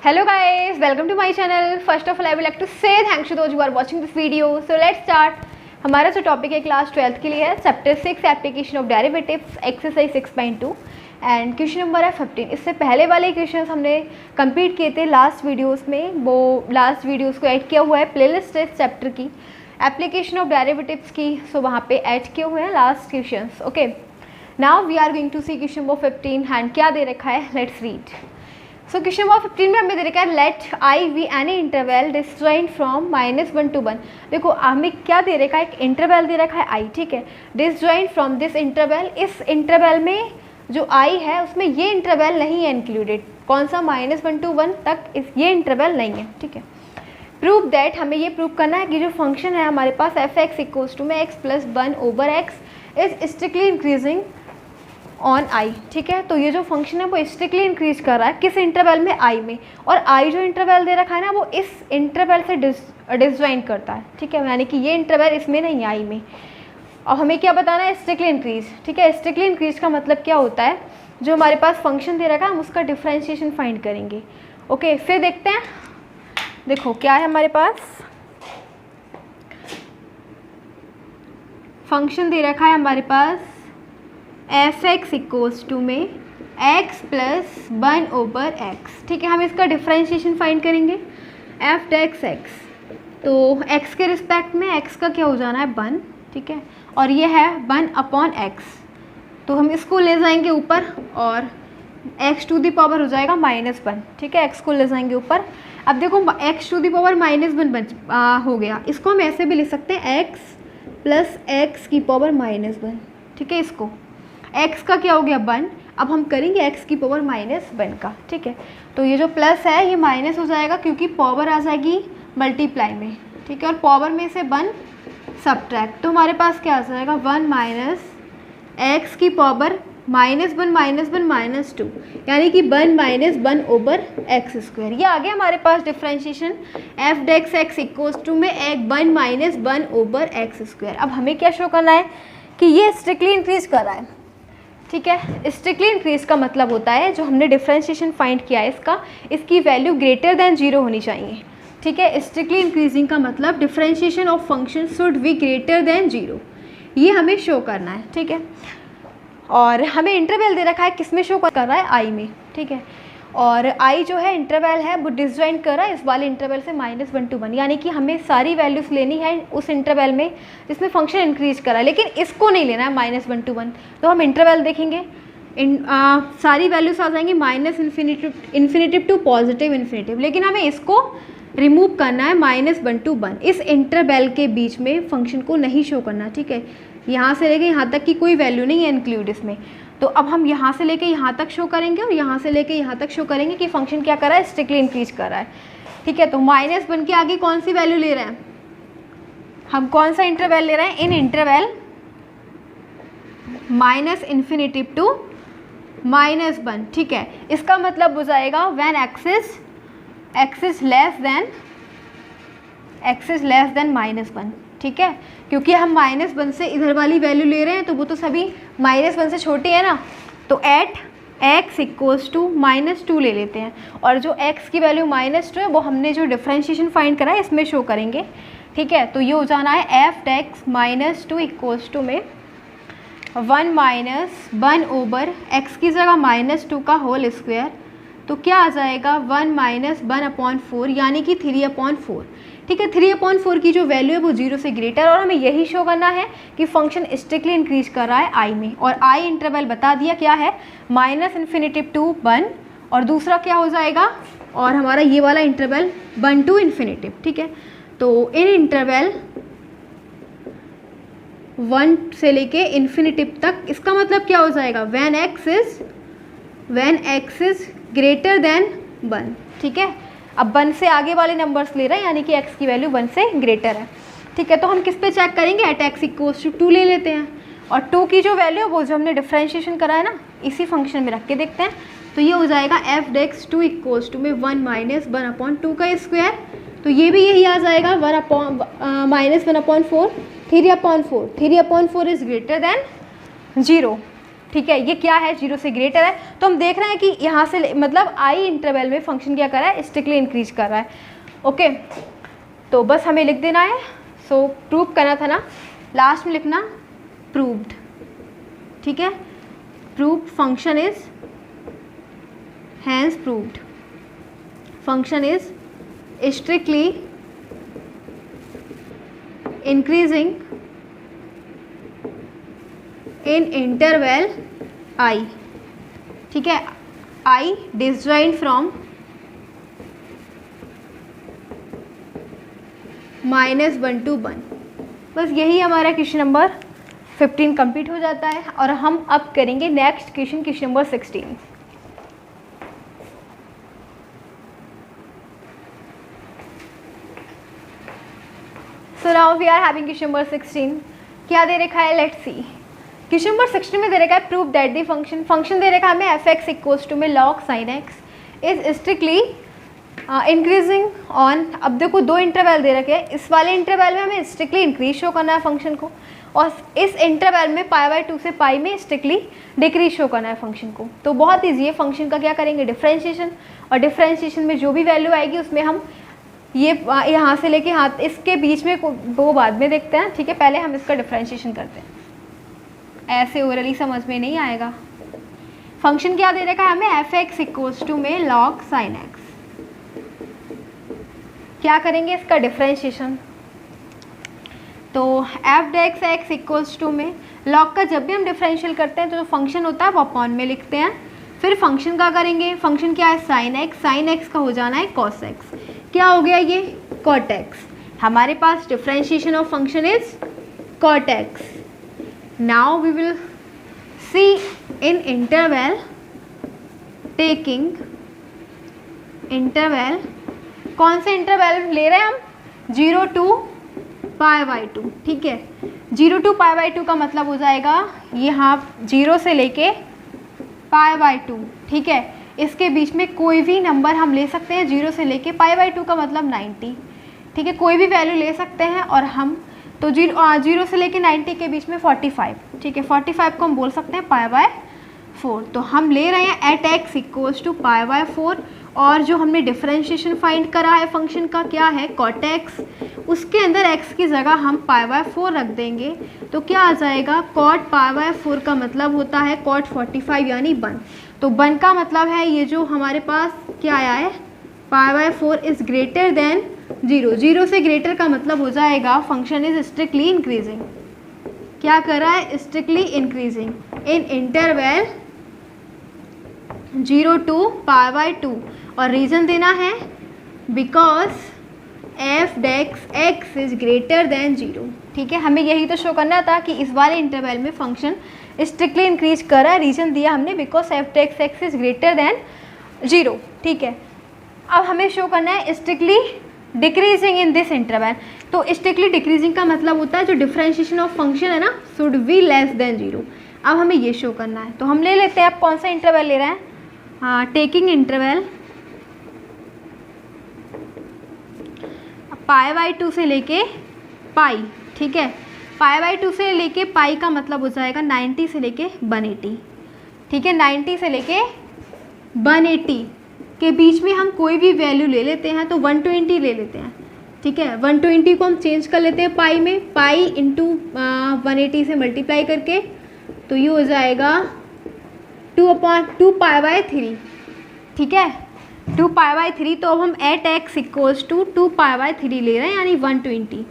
Hello guys, welcome to my channel. First of all, I would like to say thanks to those who are watching this video. So let's start. हमारा जो topic है class 12th के लिए है chapter 6 application of derivatives exercise 6.2 and question number है 15। इससे पहले वाले क्वेश्चन हमने कंप्लीट किए थे लास्ट वीडियोस में, वो लास्ट वीडियोस को ऐड किया हुआ है प्लेलिस्ट है इस चैप्टर की एप्लीकेशन ऑफ डेरिवेटिव्स की, सो वहाँ पे ऐड किए हुए हैं last questions. Okay, now we are going to see question number 15 and क्या दे रखा है, let's read. So question number 15 में हमें दे रखा है let I be any interval disjoint from -1 to 1। देखो हमें क्या दे रखा है, एक इंटरवल दे रखा है आई, ठीक है, डिसजॉइंट फ्रॉम दिस इंटरवल। इस इंटरवल में जो आई है उसमें ये इंटरवल नहीं है इंक्लूडेड, कौन सा -1 to 1 तक ये इंटरवल नहीं है, ठीक है। प्रूव दैट, हमें ये प्रूव करना है कि जो फंक्शन है हमारे पास एफ एक्स इक्वल्स टू में x + 1/x is strictly increasing on I, ठीक है। तो ये जो फंक्शन है वो स्ट्रिक्टली इंक्रीज कर रहा है किस इंटरवल में, आई में, और आई जो इंटरवल दे रखा है ना वो इस इंटरवल से डिसजॉइंट करता है, ठीक है, यानी कि ये इंटरवल इसमें नहीं है, आई में। और हमें क्या बताना है, स्ट्रिक्टली इंक्रीज, ठीक है। स्ट्रिक्टली इंक्रीज का मतलब क्या होता है, जो हमारे पास फंक्शन दे रखा है हम उसका डिफ्रेंशिएशन फाइंड करेंगे। ओके, फिर देखते हैं, देखो क्या है हमारे पास, फंक्शन दे रखा है हमारे पास एफ एक्स इक्वल्स टू में x + 1/x, ठीक है। हम इसका डिफ्रेंशिएशन फाइंड करेंगे एफ डेक्स एक्स, तो x के रिस्पेक्ट में x का क्या हो जाना है 1, ठीक है, और ये है 1/x, तो हम इसको ले जाएंगे ऊपर और x टू दी पावर हो जाएगा -1, ठीक है, x को ले जाएंगे ऊपर। अब देखो x टू दी पावर -1 हो गया, इसको हम ऐसे भी लिख सकते हैं x + x की पावर -1, ठीक है। इसको x का क्या हो गया 1, अब हम करेंगे x की पावर -1 का, ठीक है। तो ये जो प्लस है ये माइनस हो जाएगा क्योंकि पावर आ जाएगी मल्टीप्लाई में, ठीक है, और पावर में से 1 सब्ट्रैक्ट, तो हमारे पास क्या आ जाएगा 1 - x की पावर -1 - 2, यानी कि 1 - 1/x²। ये आ गया हमारे पास differentiation f dx x equals to में 1 - 1/x²। अब हमें क्या शो करना है कि ये स्ट्रिक्टली इंक्रीज कर रहा है, ठीक है। स्ट्रिक्टली इंक्रीज का मतलब होता है जो हमने डिफ्रेंशिएशन फाइंड किया है इसकी वैल्यू ग्रेटर देन 0 होनी चाहिए, ठीक है। स्ट्रिक्टली इंक्रीजिंग का मतलब differentiation of function should be greater than 0, ये हमें शो करना है, ठीक है। और हमें इंटरवल दे रखा है किसमें शो कर रहा है, आई में, ठीक है। और आई जो है इंटरवल है वो डिसजॉइंट कर रहा है इस वाले इंटरवल से -1 to 1, यानी कि हमें सारी वैल्यूज़ लेनी है उस इंटरवल में जिसमें फंक्शन इंक्रीज कर रहा है, लेकिन इसको नहीं लेना है -1 to 1। तो हम इंटरवल देखेंगे, सारी वैल्यूज आ जाएंगी -इन्फिनिटिव टू +∞, लेकिन हमें इसको रिमूव करना है -1 to 1, इस इंटरवल के बीच में फंक्शन को नहीं शो करना, ठीक है। यहाँ से लेके यहाँ तक की कोई वैल्यू नहीं है इंक्लूड इसमें, तो अब हम यहाँ से लेके यहाँ तक शो करेंगे और यहाँ से लेके यहाँ तक शो करेंगे कि फंक्शन क्या कर रहा है, स्ट्रिक्टली इंक्रीज कर रहा है, ठीक है। तो -1 के आगे कौन सी वैल्यू ले रहे हैं हम, कौन सा इंटरवल ले रहे हैं, इन इंटरवल -∞ to -1, ठीक है। इसका मतलब हो जाएगा when x is less than -1, ठीक है, क्योंकि हम -1 से इधर वाली वैल्यू ले रहे हैं तो वो तो सभी -1 से छोटी है ना, तो एट x इक्वल्स टू -2 ले लेते हैं, और जो x की वैल्यू -2 है वो हमने जो डिफ्रेंशिएशन फाइंड करा है इसमें शो करेंगे, ठीक है। तो ये हो जाना है एफ डेक्स -2 इक्वल्स टू में 1 - 1/x की जगह -2 का होल स्क्वायर, तो क्या आ जाएगा 1 - 1/4, यानी कि 3/4, ठीक है। 3/4 की जो वैल्यू है वो 0 से ग्रेटर, और हमें यही शो करना है कि फंक्शन स्ट्रिक्टली इंक्रीज कर रहा है आई में, और आई इंटरवल बता दिया क्या है -∞ to 1, और दूसरा क्या हो जाएगा, और हमारा ये वाला इंटरवल 1 to ∞, ठीक है। तो इन इंटरवल 1 से लेके इन्फिनिटिव तक, इसका मतलब क्या हो जाएगा when x is greater than 1, ठीक है। अब 1 से आगे वाले नंबर्स ले रहे हैं, यानी कि x की वैल्यू 1 से ग्रेटर है, ठीक है। तो हम किस पे चेक करेंगे, एट x इक्वल्स टू 2 ले लेते हैं, और 2 की जो वैल्यू है वो जो हमने डिफ्रेंशिएशन करा है ना इसी फंक्शन में रख के देखते हैं, तो ये हो जाएगा एफ डेक्स 2 इक्वल्स टू में 1 - 1/2 का स्क्वायर, तो ये भी यही आ जाएगा -1/4, 3/4 इज ग्रेटर देन 0, ठीक है, ये क्या है, 0 से ग्रेटर है। तो हम देख रहे हैं कि यहाँ से मतलब आई इंटरवल में फंक्शन क्या कर रहा है, स्ट्रिक्टली इंक्रीज कर रहा है। ओके, तो बस हमें लिख देना है। सो प्रूव करना था ना, लास्ट में लिखना प्रूव्ड। ठीक है, proved function is hence proved function is strictly increasing in interval I. ठीक है, आई डिसजॉइंट फ्रॉम -1 to 1। बस यही हमारा क्वेश्चन नंबर 15 कंप्लीट हो जाता है। और हम अब करेंगे next question, question number 16। So now we are having question number 16। क्या दे रखा है, लेट्स सी। क्वेश्चन नंबर 16 में दे रखा है प्रूव दैट दी फंक्शन दे रखा है हमें f(x) इक्वल्स टू में log sin x is strictly increasing on. अब देखो दो इंटरवल दे रखे हैं, इस वाले इंटरवल में हमें स्ट्रिक्टली इंक्रीज शो करना है फंक्शन को, और इस इंटरवल में π/2 से पाई में स्ट्रिक्टली डिक्रीज शो करना है फंक्शन को। तो बहुत ईजी है, फंक्शन का क्या करेंगे, डिफरेंशिएशन, और डिफरेंशिएशन में जो भी वैल्यू आएगी उसमें हम ये यहाँ से लेके हाथ इसके बीच में वो बाद में देखते हैं। ठीक है, पहले हम इसका डिफरेंशिएशन करते हैं, ऐसे ओरली समझ में नहीं आएगा। फंक्शन क्या दे रखा है हमें, f(x) इक्वल्स टू में log sin x। क्या करेंगे इसका डिफरेंशिएशन, तो f(x) इक्वल्स टू में log का जब भी हम डिफरेंशियल करते हैं तो जो फंक्शन होता है वो अपॉन में लिखते हैं। फिर फंक्शन का करेंगे, फंक्शन क्या है sin x का हो जाना है cos x। क्या हो गया ये, cot x। हमारे पास differentiation of function is cot x। Now we will see in interval, taking interval, कौन से इंटरवल ले रहे हैं हम, 0 to π/2। ठीक है, 0 to π/2 का मतलब हो जाएगा यहाँ 0 से लेके π/2। ठीक है, इसके बीच में कोई भी नंबर हम ले सकते हैं, 0 से लेके π/2 का मतलब 90। ठीक है, कोई भी वैल्यू ले सकते हैं, और हम तो 0 से लेके 90 के बीच में 45। ठीक है, 45 को हम बोल सकते हैं π/4। तो हम ले रहे हैं एट x इक्वल्स टू π/4, और जो हमने डिफरेंशिएशन फाइंड करा है फंक्शन का क्या है, cot x, उसके अंदर x की जगह हम π/4 रख देंगे। तो क्या आ जाएगा, cot π/4 का मतलब होता है cot 45 यानी 1। तो 1 का मतलब है ये जो हमारे पास क्या आया है, π/4 इज़ ग्रेटर देन 0। 0 से ग्रेटर का मतलब हो जाएगा फंक्शन इज स्ट्रिक्टली इंक्रीजिंग। क्या कर रहा है, strictly increasing in interval 0 to π/2, और रीज़न देना है because f(x) is greater than 0। ठीक है, हमें यही तो शो करना था कि इस वाले इंटरवल में फंक्शन स्ट्रिक्टली इंक्रीज कर रहा है। रीज़न दिया हमने because f(x) is greater than 0। ठीक है, अब हमें शो करना है strictly decreasing in this interval. तो स्ट्रिक्टली डिक्रीजिंग का मतलब होता है जो डिफरेंशिएशन ऑफ फंक्शन है ना, शुड बी लेस देन 0। अब हमें ये शो करना है, तो हम ले लेते हैं, आप कौन सा इंटरवल ले रहे हैं, हाँ, टेकिंग इंटरवल π/2 से लेके पाई। ठीक है, π/2 से लेके पाई का मतलब हो जाएगा 90 से लेके 180। ठीक है, 90 से लेके 180 के बीच में हम कोई भी वैल्यू ले लेते हैं, तो 120 ले लेते हैं। ठीक है, 120 को हम चेंज कर लेते हैं पाई में, पाई इंटू 180 से मल्टीप्लाई करके, तो ये हो जाएगा 2π/3। ठीक है, 2π/3। तो अब हम एट x इक्वल्स टू 2π/3 ले रहे हैं, यानी 120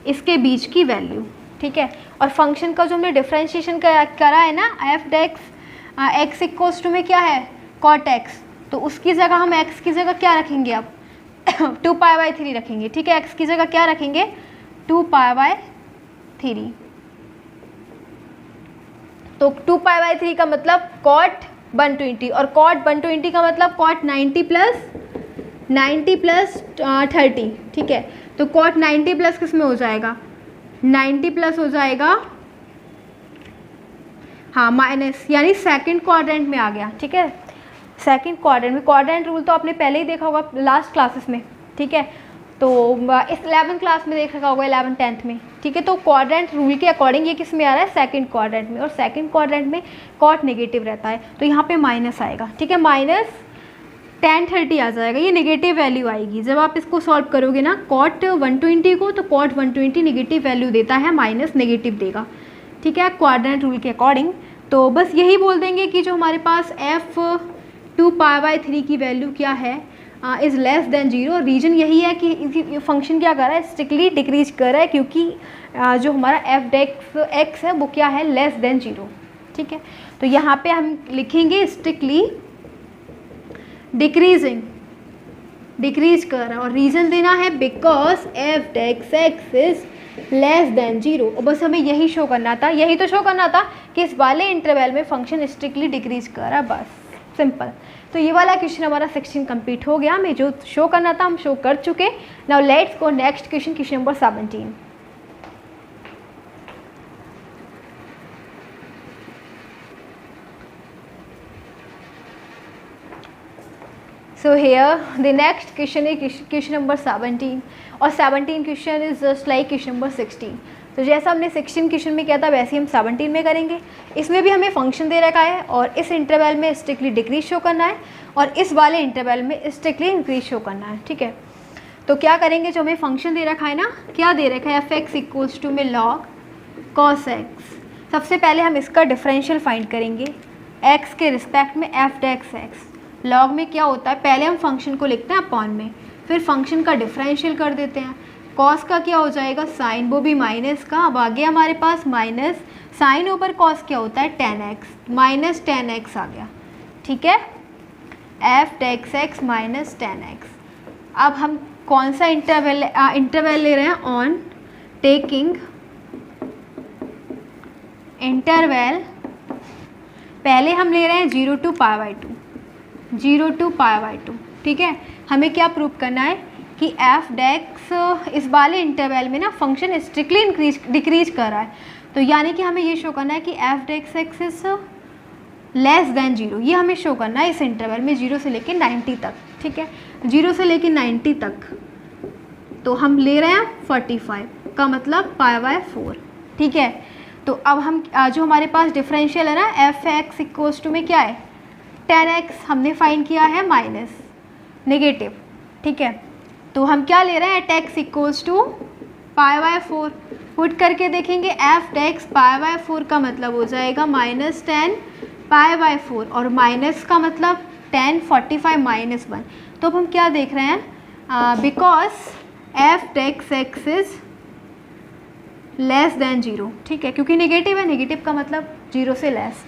इसके बीच की वैल्यू। ठीक है, और फंक्शन का जो हमने डिफरेंशिएशन करा है ना, f(x) इक्वल्स टू में क्या है, cot x, तो उसकी जगह हम x की जगह क्या रखेंगे, अब 2π/3 रखेंगे। ठीक है, x की जगह क्या रखेंगे, 2π/3। तो 2π/3 का मतलब cot 120, और cot 120 का मतलब cot 90 प्लस 30। ठीक है, तो cot 90 प्लस किस में हो जाएगा, 90 प्लस हो जाएगा, हाँ, माइनस, यानी सेकंड क्वाड्रेंट में आ गया। ठीक है, सेकंड क्वाड्रेंट में, क्वाड्रेंट रूल तो आपने पहले ही देखा होगा लास्ट क्लासेस में। ठीक है, तो इस 11th क्लास में देख रखा होगा, 11 10th में, ठीक है। तो क्वाड्रेंट रूल के अकॉर्डिंग ये किस में आ रहा है, सेकंड क्वाड्रेंट में, और सेकंड क्वाड्रेंट में कॉट नेगेटिव रहता है, तो यहाँ पे माइनस आएगा, ठीक है। माइनस tan30 आ जाएगा, ये नेगेटिव वैल्यू आएगी जब आप इसको सॉल्व करोगे ना कॉट 120 को, तो कॉट 120 नेगेटिव वैल्यू देता है, माइनस नेगेटिव देगा, ठीक है, क्वाड्रेंट रूल के अकॉर्डिंग। तो बस यही बोल देंगे कि जो हमारे पास f2π/3 की वैल्यू क्या है, इज़ लेस देन 0। रीजन यही है कि फंक्शन क्या कर रहा है, स्ट्रिक्टली डिक्रीज कर रहा है, क्योंकि जो हमारा f(x) है वो क्या है, लेस देन 0, ठीक है। तो यहाँ पे हम लिखेंगे स्ट्रिक्टली डिक्रीजिंग, डिक्रीज कर रहा है, और रीज़न देना है because f(x) is less than 0। और बस हमें यही शो करना था, यही तो शो करना था कि इस वाले इंटरवल में फंक्शन स्ट्रिक्टली डिक्रीज कर रहा है, बस सिंपल। तो ये वाला क्वेश्चन हमारा 16 कंप्लीट हो गया, हमें जो शो करना था हम शो कर चुके। Now let's go next question, question number 17। So here the next question is question number 17, और 17 question is just like question number 16। तो जैसा हमने 16 क्वेश्चन में किया था वैसे हम 17 में करेंगे। इसमें भी हमें फंक्शन दे रखा है, और इस इंटरवल में स्ट्रिक्टली डिक्रीज शो करना है, और इस वाले इंटरवल में स्ट्रिक्टली इंक्रीज शो करना है, ठीक है। तो क्या करेंगे, जो हमें फंक्शन दे रखा है ना, क्या दे रखा है, f(x) इक्वल्स टू में log cos x। सबसे पहले हम इसका डिफरेंशियल फाइंड करेंगे x के रिस्पेक्ट में f(x)। लॉग में क्या होता है, पहले हम फंक्शन को लिखते हैं अपॉन में, फिर फंक्शन का डिफरेंशियल कर देते हैं। कॉस का क्या हो जाएगा, साइन, वो भी माइनस का। अब आगे हमारे पास माइनस साइन ओवर कॉस क्या होता है, tan x, minus tan x आ गया, ठीक है, f(x) माइनस tan x। अब हम कौन सा इंटरवल ले रहे हैं, ऑन टेकिंग इंटरवल, पहले हम ले रहे हैं 0 to π/2, 0 to π/2, ठीक है। हमें क्या प्रूव करना है कि f(x) इस वाले इंटरवल में ना फंक्शन स्ट्रिक्टली डिक्रीज कर रहा है, तो यानी कि हमें ये शो करना है कि f(x) इज लेस देन 0, ये हमें शो करना है इस इंटरवल में 0 से लेके 90 तक, ठीक है, 0 से लेके 90 तक। तो हम ले रहे हैं 45 का मतलब π/4, ठीक है। तो अब हम जो हमारे पास डिफरेंशियल है ना, f(x) इक्वल्स टू में क्या है, tan x हमने फाइंड किया है माइनस नेगेटिव, ठीक है। तो हम क्या ले रहे हैं, x इक्वल्स टू π/4, पुट करके देखेंगे f(x) π/4 का मतलब हो जाएगा माइनस tan π/4, और माइनस का मतलब tan 45 माइनस 1। तो अब हम क्या देख रहे हैं, because f(x) is less than 0, ठीक है, क्योंकि नेगेटिव है, नेगेटिव का मतलब 0 से लेस।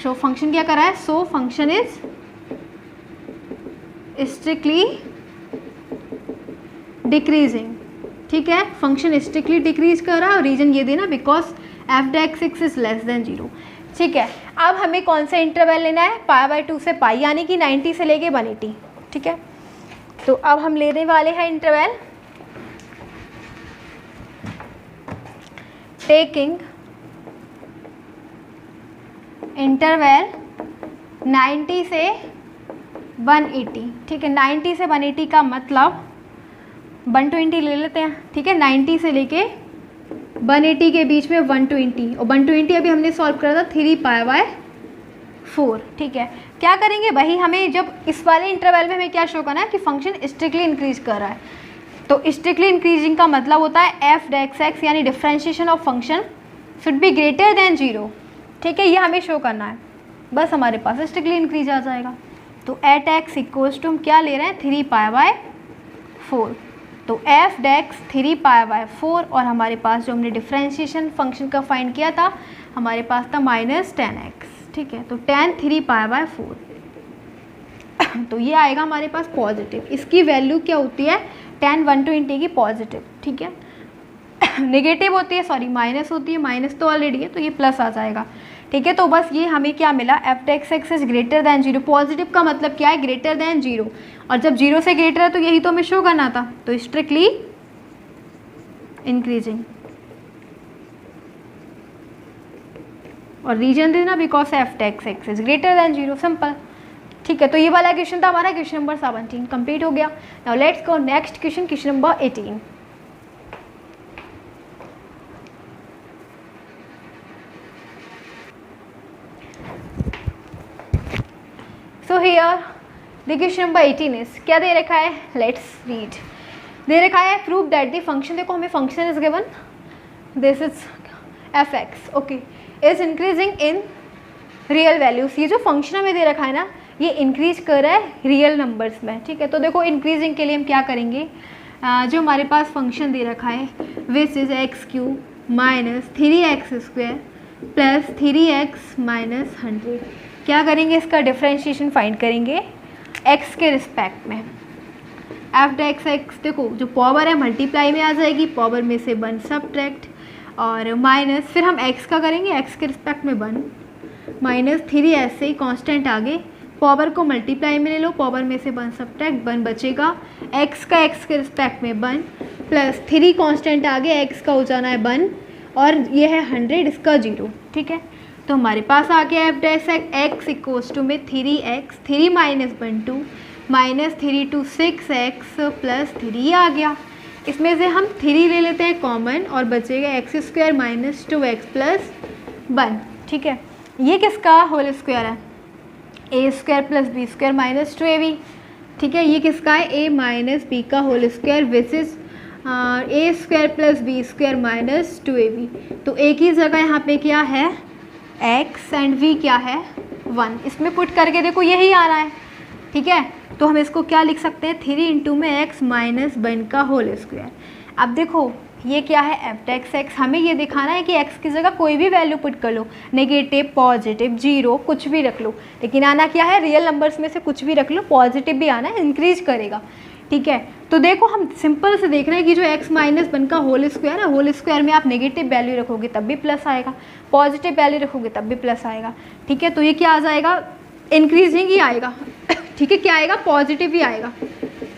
सो फंक्शन क्या कर रहा है, so function is strictly decreasing, ठीक है, फंक्शन स्ट्रिक्टली डिक्रीज कर रहा है, और रीजन ये देना because f(x) is less than 0, ठीक है। अब हमें कौन सा इंटरवल लेना है, π/2 से पाई, यानी कि 90 से लेके 180, ठीक है। तो अब हम लेने वाले हैं इंटरवल टेकिंग इंटरवल 90 से 180, ठीक है। 90 से 180 का मतलब 120 ले लेते हैं, ठीक है, 90 से लेके 180 के बीच में 120, और 120 अभी हमने सॉल्व करा था 3π/4, ठीक है। क्या करेंगे, वही हमें जब इस वाले इंटरवल में हमें क्या शो करना है कि फंक्शन स्ट्रिक्टली इंक्रीज कर रहा है, तो स्ट्रिक्टली इंक्रीजिंग का मतलब होता है f(x) यानी differentiation of function should be greater than 0, ठीक है, ये हमें शो करना है, बस हमारे पास स्ट्रिक्टली इंक्रीज आ जाएगा। तो x इक्वल्स टू हम क्या ले रहे हैं, 3π/4, तो f(x) 3π/4, और हमारे पास जो हमने डिफरेंशिएशन फंक्शन का फाइंड किया था हमारे पास था माइनस tan x, ठीक है, तो tan 3π/4, तो ये आएगा हमारे पास पॉजिटिव। इसकी वैल्यू क्या होती है, tan 120 की पॉजिटिव, ठीक है, नेगेटिव होती है, सॉरी माइनस होती है, माइनस तो ऑलरेडी है, तो ये प्लस आ जाएगा, ठीक है। तो बस ये हमें क्या मिला, f(x) is greater than 0, positive का मतलब क्या है, ग्रेटर दैन 0, और जब 0 से ग्रेटर है तो यही तो हमें शो करना था, तो स्ट्रिक्टली इंक्रीजिंग, और रीजन देना because f(x) is greater than 0, simple, ठीक ठीक है, तो ये वाला क्वेश्चन था हमारा क्वेश्चन नंबर 17 कंप्लीट हो गया। Now let's go next question, question number 18। So here the question number 18 is, क्या दे रखा है, लेट्स रीड। दे रखा है प्रूव दैट द फंक्शन, देखो हमें function is given, this is F x, okay, is increasing in real values. ये जो फंक्शन हमें दे रखा है ना, ये इंक्रीज कर रहा है रियल नंबर्स में, ठीक है। तो देखो इंक्रीजिंग के लिए हम क्या करेंगे, जो हमारे पास फंक्शन दे रखा है which is x cube minus 3x square plus 3x minus 100, क्या करेंगे, इसका डिफ्रेंशिएशन फाइंड करेंगे x के रिस्पेक्ट में। एफ डेक्स एक्स, देखो जो पावर है मल्टीप्लाई में आ जाएगी, पावर में से 1 सब्ट्रैक्ट और माइनस, फिर हम x का करेंगे x के रिस्पेक्ट में 1 माइनस 3 ऐसे ही कांस्टेंट आगे, पावर को मल्टीप्लाई में ले लो, पावर में से 1 सब्ट्रैक्ट 1 बचेगा, x का x के रिस्पेक्ट में 1 प्लस 3 कांस्टेंट आगे, x का हो जाना है 1 और ये है 100, इसका 0, ठीक है। तो हमारे पास आ गया F dash X equals to में 3x 3 minus 1 2 minus 3 2 6x plus 3 आ गया। इसमें से हम 3 ले लेते हैं कॉमन और बचेगा x square minus 2x plus 1, ठीक है। ये किसका होल स्क्वायर है, a square plus b square minus 2ab, ठीक है। ये किसका है, ए माइनस बी का whole square which is a square plus b square minus 2ab। तो ए की जगह यहाँ पे क्या है x एंड v क्या है 1, इसमें पुट करके देखो यही आ रहा है, ठीक है। तो हम इसको क्या लिख सकते हैं, 3 इंटू में x माइनस 1 का होल स्क्वायर। अब देखो ये क्या है एफ डेक्स एक्स, हमें ये दिखाना है कि x की जगह कोई भी वैल्यू पुट कर लो, नेगेटिव पॉजिटिव 0 कुछ भी रख लो, लेकिन आना क्या है, रियल नंबर्स में से कुछ भी रख लो, पॉजिटिव भी आना है, इंक्रीज करेगा, ठीक है। तो देखो हम सिंपल से देख रहे हैं कि जो x माइनस 1 का होल स्क्वायर है, होल स्क्वायर में आप नेगेटिव वैल्यू रखोगे तब भी प्लस आएगा, पॉजिटिव वैल्यू रखोगे तब भी प्लस आएगा, ठीक है। तो ये क्या आ जाएगा, इंक्रीजिंग ही आएगा, ठीक है। क्या आएगा, पॉजिटिव ही आएगा,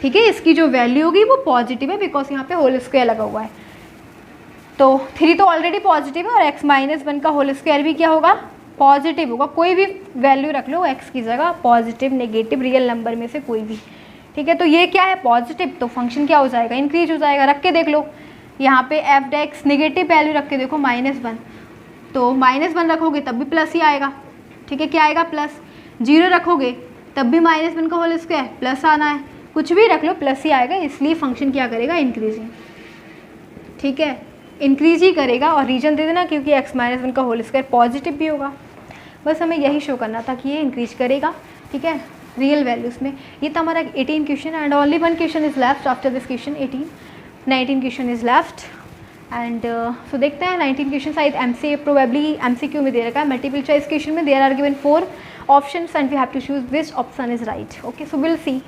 ठीक है। इसकी जो वैल्यू होगी वो पॉजिटिव है बिकॉज यहाँ पे होल स्क्वायर लगा हुआ है। तो 3 तो ऑलरेडी पॉजिटिव है और x माइनस 1 का होल स्क्वायर भी क्या होगा, पॉजिटिव होगा। कोई भी वैल्यू रख लो x की जगह, पॉजिटिव नेगेटिव रियल नंबर में से कोई भी, ठीक है। तो ये क्या है पॉजिटिव, तो फंक्शन क्या हो जाएगा, इंक्रीज हो जाएगा। रख के देख लो यहाँ पे एफ डेक्स नेगेटिव वैल्यू रख के देखो -1, तो -1 रखोगे तब भी प्लस ही आएगा, ठीक है। क्या आएगा, प्लस। 0 रखोगे तब भी -1 का होल स्क्वायर प्लस आना है, कुछ भी रख लो प्लस ही आएगा, इसलिए फंक्शन क्या करेगा, इंक्रीजिंग, ठीक है, इंक्रीज ही करेगा। और रीजन दे देना क्योंकि x माइनस 1 का होल स्क्वायर पॉजिटिव भी होगा, बस हमें यही शो करना था कि ये इंक्रीज करेगा, ठीक है, रियल वैल्यूज़ में। ये था हमारा 18 question and only 1 question is left after this question 18, 19 question is left and so देखते हैं 19 क्वेश्चन शायद MCA प्रोबेबली MCQ में दे रखा है, मल्टीपल चॉइस क्वेश्चन में there are given 4 options and we have to choose which option is right, okay. So will see.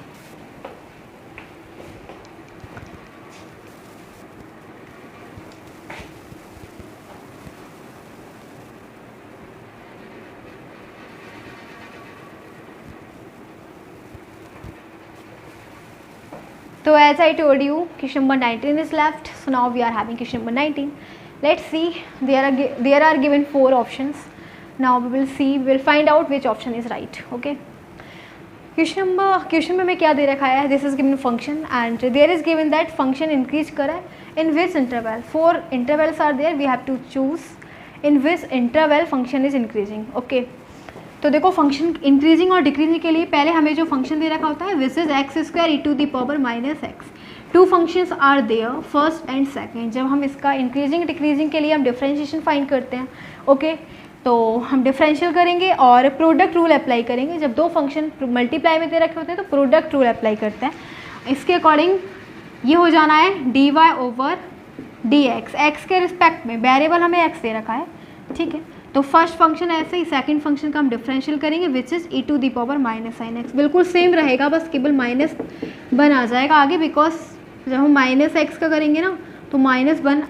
So as I told you, question number 19 is left. So now we are having question number 19. Let's see. There are given 4 options. Now we will see. We will find out which option is right. Okay. Question में हमें क्या दे रखा है? This is given function and there is given that function increase कर रहा है in which interval? 4 intervals are there. We have to choose in which interval function is increasing. Okay. तो देखो फंक्शन इंक्रीजिंग और डिक्रीजिंग के लिए पहले हमें जो फंक्शन दे रखा होता है which is X square E to the power minus X. 2 functions are there, first and second. जब हम इसका इंक्रीजिंग डिक्रीजिंग के लिए हम डिफरेंशिएशन फाइंड करते हैं, ओके, तो हम डिफरेंशियल करेंगे और प्रोडक्ट रूल अप्लाई करेंगे। जब 2 फंक्शन मल्टीप्लाई में दे रखे होते हैं तो प्रोडक्ट रूल अप्लाई करते हैं। इसके अकॉर्डिंग ये हो जाना है D Y over D X, X के रिस्पेक्ट में, वेरिएबल हमें एक्स दे रखा है, ठीक है। तो फर्स्ट फंक्शन ऐसे ही, सेकंड फंक्शन का हम डिफरेंशियल करेंगे which is E to the power minus sine X. बिल्कुल सेम रहेगा, बस केवल -1 आ जाएगा आगे, बिकॉज जब हम माइनस एक्स का करेंगे ना तो -1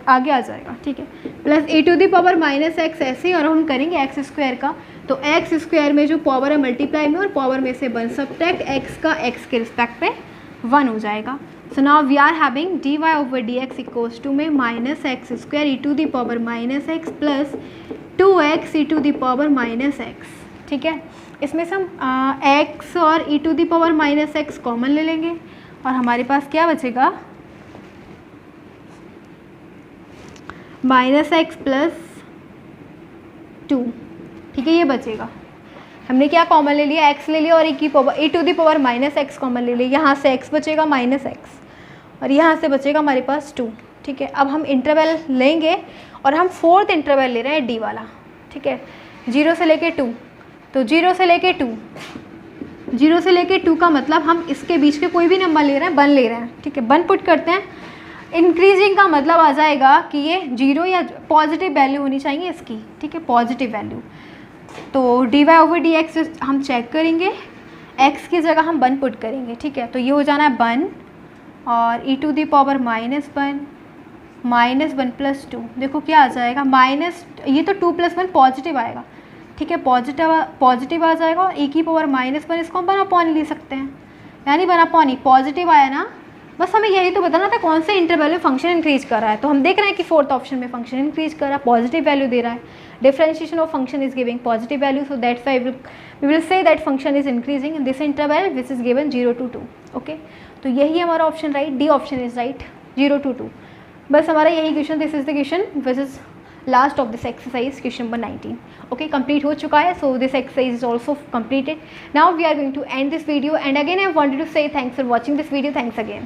आगे आ जाएगा, ठीक है। Plus E to the power minus X ऐसे ही, और हम करेंगे एक्स स्क्वायर का, तो एक्स स्क्वायर में जो पावर है मल्टीप्लाई में और पावर में से 1 सब्ट्रैक्ट एक्स का एक्स के रिस्पेक्ट में 1 हो जाएगा। So now we are having d Y over D x equals to में minus x square E to the power minus x plus 2x e to the power minus x, ठीक है। इसमें से हम x और e⁻⁻x कॉमन ले लेंगे और हमारे पास क्या बचेगा, -x + 2। ठीक है, ये बचेगा। हमने क्या कॉमन ले लिया, x ले लिया और e⁻⁻x कॉमन ले लिया। यहाँ से x बचेगा -x और यहाँ से बचेगा हमारे पास 2। ठीक है, अब हम इंटरवल लेंगे और हम 4th इंटरवल ले रहे हैं d वाला। ठीक है, 0 से लेके 2, तो 0 से लेके 2 का मतलब हम इसके बीच के कोई भी नंबर ले रहे हैं, 1 ले रहे हैं। ठीक है, 1 पुट करते हैं। इंक्रीजिंग का मतलब आ जाएगा कि ये 0 या पॉजिटिव वैल्यू होनी चाहिए इसकी। ठीक है, पॉजिटिव वैल्यू। तो dy/dx हम चेक करेंगे, x की जगह हम 1 पुट करेंगे। ठीक है, तो ये हो जाना है 1 और e⁻⁻1 -1 + 2। देखो क्या आ जाएगा, ये तो 2 + 1 पॉजिटिव आएगा। ठीक है, पॉजिटिव आ जाएगा और e⁻−1 इसको हम 1/, ले सकते हैं, यानी 1/, पॉजिटिव आया ना। बस हमें यही तो बताना था कौन से इंटरवल में फंक्शन इंक्रीज कर रहा है। तो हम देख रहे हैं कि 4th ऑप्शन में फंक्शन इंक्रीज कर रहा है, पॉजिटिव वैल्यू दे रहा है। Differentiation of function is giving positive value, so that's why we will say that function is increasing in this interval which is given 0 to 2। Okay, तो यही हमारा option right, D option is right, 0 to 2। बस हमारा यही question, this is the question which is last of this exercise, question number 19। Okay, complete हो चुका है। So this exercise is also completed. Now we are going to end this video and again I wanted to say thanks for watching this video. Thanks again.